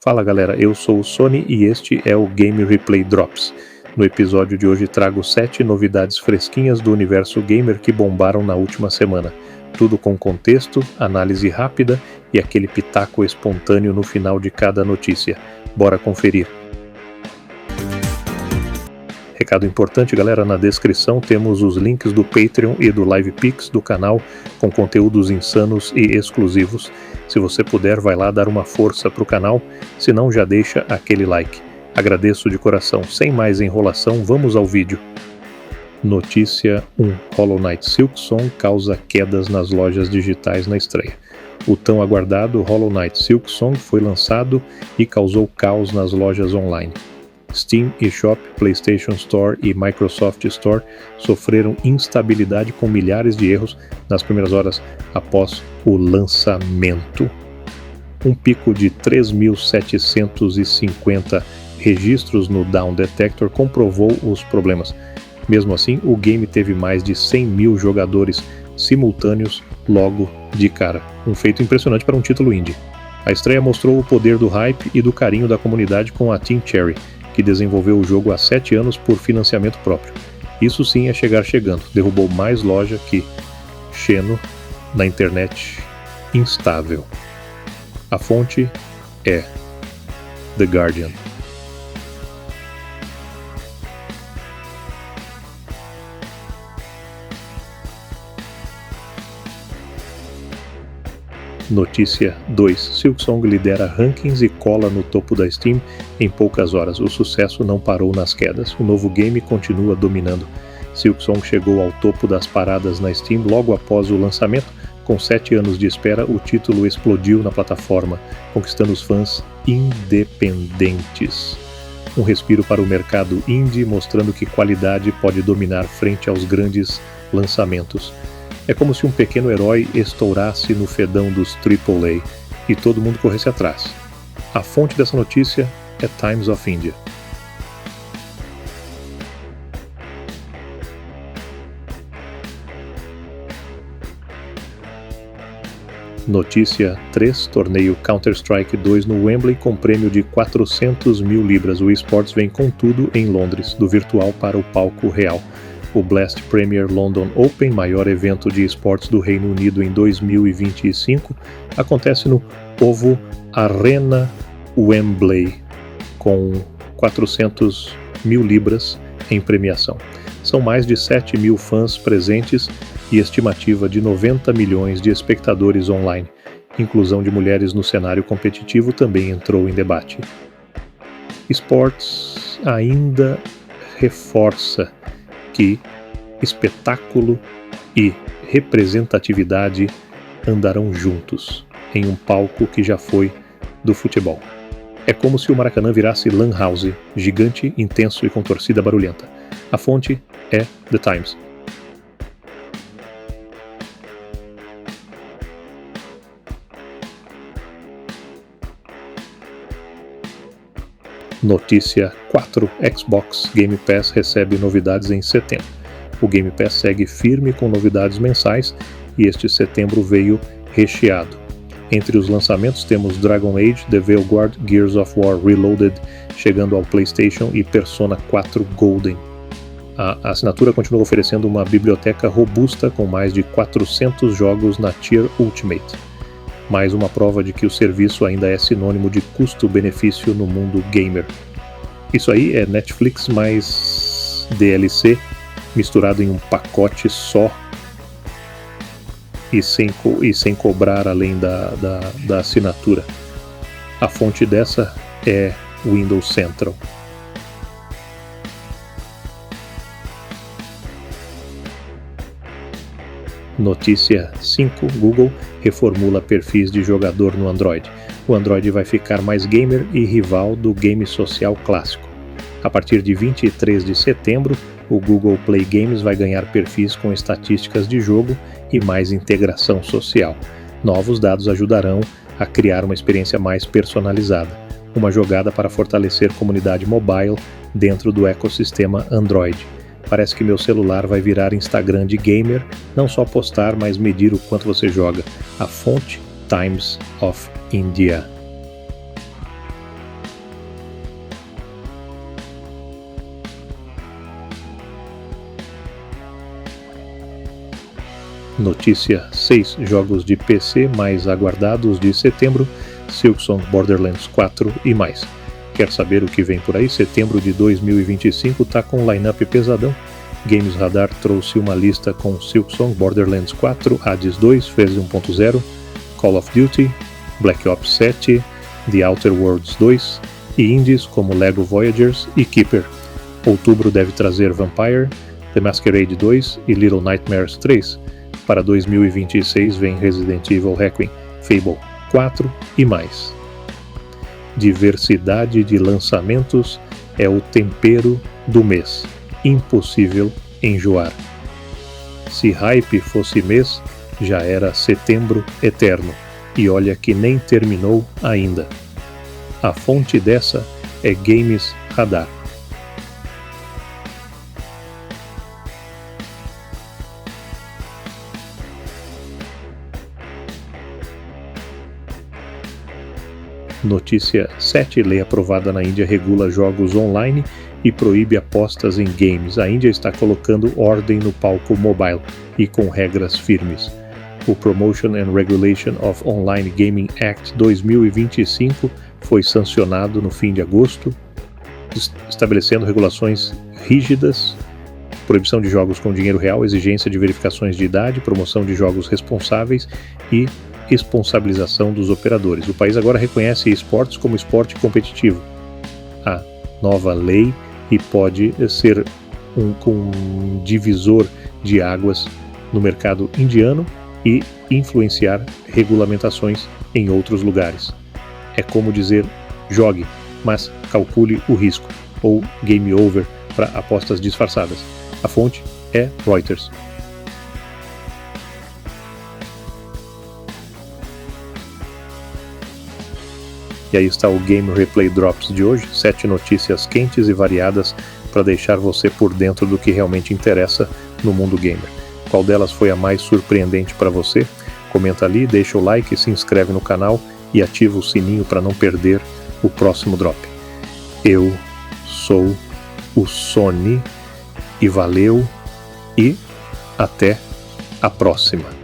Fala galera, eu sou o Sony e este é o Game Replay Drops. No episódio de hoje trago 7 novidades fresquinhas do universo gamer que bombaram na última semana. Tudo com contexto, análise rápida e aquele pitaco espontâneo no final de cada notícia. Bora conferir. Recado importante, galera, na descrição temos os links do Patreon e do LivePix do canal com conteúdos insanos e exclusivos. Se você puder, vai lá dar uma força pro canal, se não já deixa aquele like. Agradeço de coração. Sem mais enrolação, vamos ao vídeo. Notícia 1. Hollow Knight Silksong causa quedas nas lojas digitais na estreia. O tão aguardado Hollow Knight Silksong foi lançado e causou caos nas lojas online. Steam eShop, PlayStation Store e Microsoft Store sofreram instabilidade com milhares de erros nas primeiras horas após o lançamento. Um pico de 3.750 registros no Down Detector comprovou os problemas. Mesmo assim, o game teve mais de 100 mil jogadores simultâneos logo de cara. Um feito impressionante para um título indie. A estreia mostrou o poder do hype e do carinho da comunidade com a Team Cherry, que desenvolveu o jogo há 7 anos por financiamento próprio. Isso sim é chegar chegando. Derrubou mais loja que Xeno na internet instável. A fonte é The Guardian. Notícia 2. Silksong lidera rankings e cola no topo da Steam em poucas horas. O sucesso não parou nas quedas. O novo game continua dominando. Silksong chegou ao topo das paradas na Steam logo após o lançamento. Com 7 anos de espera, o título explodiu na plataforma, conquistando os fãs independentes. Um respiro para o mercado indie, mostrando que qualidade pode dominar frente aos grandes lançamentos. É como se um pequeno herói estourasse no fedão dos AAA e todo mundo corresse atrás. A fonte dessa notícia é Times of India. Notícia 3. Torneio Counter-Strike 2 no Wembley com prêmio de 400 mil libras. O esportes vem com tudo em Londres, do virtual para o palco real. O Blast Premier London Open, maior evento de esportes do Reino Unido em 2025, acontece no OVO Arena Wembley, com 400 mil libras em premiação. São mais de 7 mil fãs presentes e estimativa de 90 milhões de espectadores online. Inclusão de mulheres no cenário competitivo também entrou em debate. Esportes ainda reforça que espetáculo e representatividade andarão juntos em um palco que já foi do futebol. É como se o Maracanã virasse lan house, gigante, intenso e com torcida barulhenta. A fonte é The Times. Notícia 4. Xbox Game Pass recebe novidades em setembro. O Game Pass segue firme com novidades mensais e este setembro veio recheado. Entre os lançamentos temos Dragon Age, The Veilguard, Gears of War Reloaded, chegando ao PlayStation e Persona 4 Golden. A assinatura continua oferecendo uma biblioteca robusta com mais de 400 jogos na Tier Ultimate. Mais uma prova de que o serviço ainda é sinônimo de custo-benefício no mundo gamer. Isso aí é Netflix mais DLC misturado em um pacote só e sem cobrar além da assinatura. A fonte dessa é Windows Central. Notícia 5. Google reformula perfis de jogador no Android. O Android vai ficar mais gamer e rival do game social clássico. A partir de 23 de setembro, o Google Play Games vai ganhar perfis com estatísticas de jogo e mais integração social. Novos dados ajudarão a criar uma experiência mais personalizada. Uma jogada para fortalecer comunidade mobile dentro do ecossistema Android. Parece que meu celular vai virar Instagram de gamer, não só postar, mas medir o quanto você joga. A fonte Times of India. Notícia 6 jogos de PC mais aguardados de setembro, Silksong, Borderlands 4 e mais. Quer saber o que vem por aí? Setembro de 2025 tá com um line-up pesadão. Games Radar trouxe uma lista com Silksong, Borderlands 4, Hades 2, Phase 1.0, Call of Duty, Black Ops 7, The Outer Worlds 2 e indies como Lego Voyagers e Keeper. Outubro deve trazer Vampire, The Masquerade 2 e Little Nightmares 3. Para 2026 vem Resident Evil Requiem, Fable 4 e mais. Diversidade de lançamentos é o tempero do mês. Impossível enjoar. Se hype fosse mês, já era setembro eterno. E olha que nem terminou ainda. A fonte dessa é Games Radar. Notícia 7. Lei aprovada na Índia regula jogos online e proíbe apostas em games. A Índia está colocando ordem no palco mobile e com regras firmes. O Promotion and Regulation of Online Gaming Act 2025 foi sancionado no fim de agosto, estabelecendo regulações rígidas, proibição de jogos com dinheiro real, exigência de verificações de idade, promoção de jogos responsáveis e responsabilização dos operadores. O país agora reconhece esportes como esporte competitivo. A nova lei e pode ser um divisor de águas no mercado indiano e influenciar regulamentações em outros lugares. É como dizer, jogue, mas calcule o risco, ou game over para apostas disfarçadas. A fonte é Reuters. E aí está o Game Replay Drops de hoje, 7 notícias quentes e variadas para deixar você por dentro do que realmente interessa no mundo gamer. Qual delas foi a mais surpreendente para você? Comenta ali, deixa o like, se inscreve no canal e ativa o sininho para não perder o próximo drop. Eu sou o Sony e valeu e até a próxima.